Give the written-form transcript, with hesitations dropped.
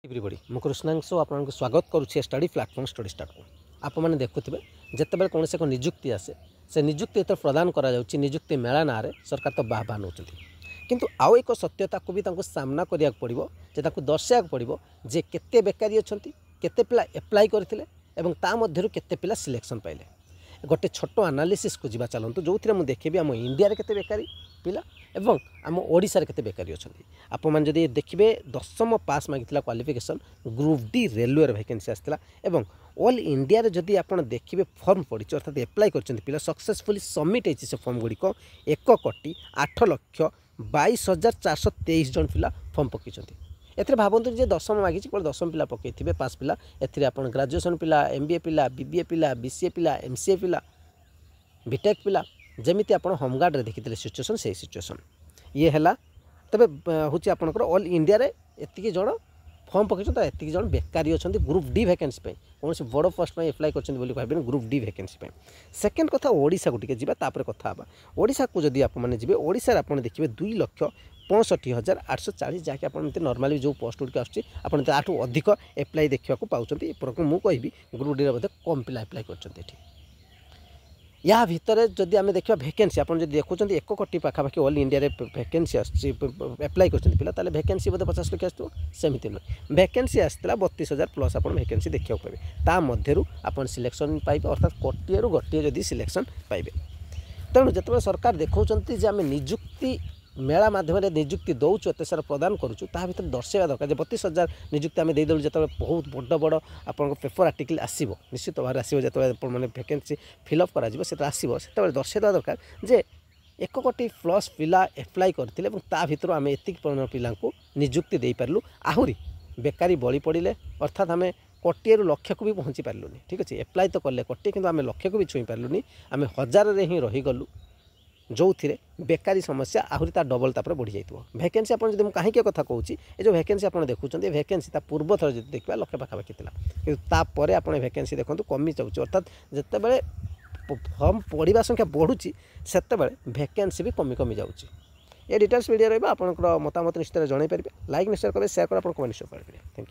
Everybody मु कृष्णांशु आपको स्वागत करुच्छे स्टडी प्लाटफॉर्म स्टडी स्टार्ट को आप मैंने देखुए जिते कौन से निजुक्ति आसे से निजुक्ति तो प्रदान करा निजुक्ति मेला ना सरकार तो बाह नौ किंतु आउ एक सत्यता को भी सामना करा पड़ो जे दर्शाया पड़ो जे केते बेकारी अच्छा केते पिला एप्लाई करथिले एवं ता मध्यरु केते पिला सिलेक्शन पाइले गोटे छोट एनालिसिस को जीवा चलतु जो थी मुझे देखी आम इंडिया रे केते बेकारी पिला एवं आम ओडिशा रे केते बेकारी अच्छा आप मैंने जदि देखिए 10th पास मागिला qualification group D railway vacancy आसाला एवं ऑल इंडिया रे जदि आप देखिए फॉर्म पड़ी अर्थात एप्लाई कर पिला सक्सेसफुली सबमिट होती से फॉर्म गुड़िक 1,08,22,423 जन पिला फॉर्म पकई एथे भावतु जे 10th मागी केवल 10th पिला पकई पास पिला एथिरे आपण ग्रेजुएशन पिला MBA पिला BBA पिला BCA पिला MCA पिला बीटेक पिला जमीती आप होमगार्ड रे देखी सिचुएसन से सिचुएसन ये है तबे हूँ आपंकर ऑल इंडिया रे एतिकी जन फॉर्म पकई एतिकी जन बेकारी अच्छा ग्रुप डी वैकेंसी कौन से बड़ पोस्ट एप्लाई कर ग्रुप डी वैकेंसी सेकेंड कथा ओडिशा को टिके जीवा तापर कथा हबा ओडिशा को जदि आप मैंने जी ओडिशा आप देखिए 2,65,840 जहाँकि आप नॉर्मली जो पोस्ट गुड़िक आठू अधिक एप्लाई देखा पाँच मुझे कहि ग्रुप डी बोधे कम पिला एप्लाई कर या भितर जदि आम देखा वैकेंसी आप देखुं 1 कोटी पाखापाखि ऑल इंडिया रे वैकेंसी एप्लाई कर वैकेंसी बोधे 50 लाख आसो सेमती नुह वैकेंसी आसाला 32,000 प्लस आप वैकेंसी देखा पाए ता मध्यरु आप सिलेक्शन पाइबे अर्थात कोटिए रु गोटे जदि सिलेक्शन पाइबे तेणु जिते सरकार देखते जे आम निजुक्ति मेला मध्यम निजुक्ति दौचु एत सारा प्रदान करुचु ता भीतर दर्शाइबा दरकार 32,000 निजुक्ति आम देदेलु जो बहुत बड़ बड़ आप पेपर आर्टिकल आसो निश्चित भाव आसो जो मैंने वैकेंसी फिलअप कर आसो से दर्शाइबा दरकार जे 1 कोटी प्लस पिला एप्लाई करथिले एवं ता भीतर आम एतिक परिमाण पिला निजुक्ति दे पारलु आहुरी बेकारी बली पड़े अर्थात आम कोटिए रु लक्ष को भी पहुँची पार्लुनी ठीक अच्छे एप्लाई तो कले कोटिए किंतु आम लक्ष को भी छुई पार्लुनी आम 1000 रे ही रहीगलु जो थी बेकारी समस्या आहुरी ता डबल तापर बढ़ी जाइए वैकेंसी आप कहीं कथा कहूँ ये जो वैकेंसी आप देखुं वैकेंसी पूर्व थर जो देखा लक्ष पाखापाखि था कि आप वैकेंसी देखो कमी जाऊँच अर्थात जिते फॉर्म पढ़ा संख्या बढ़ुची से वैकेंसी भी कमी कमी जाऊँच ये डिटेल्स वीडियो रहा आपंकर मतामत निश्चित जनई पारे लाइक निश्चय करेंगे शेयर कर कमेंट निश्चय करेंगे थैंक यू।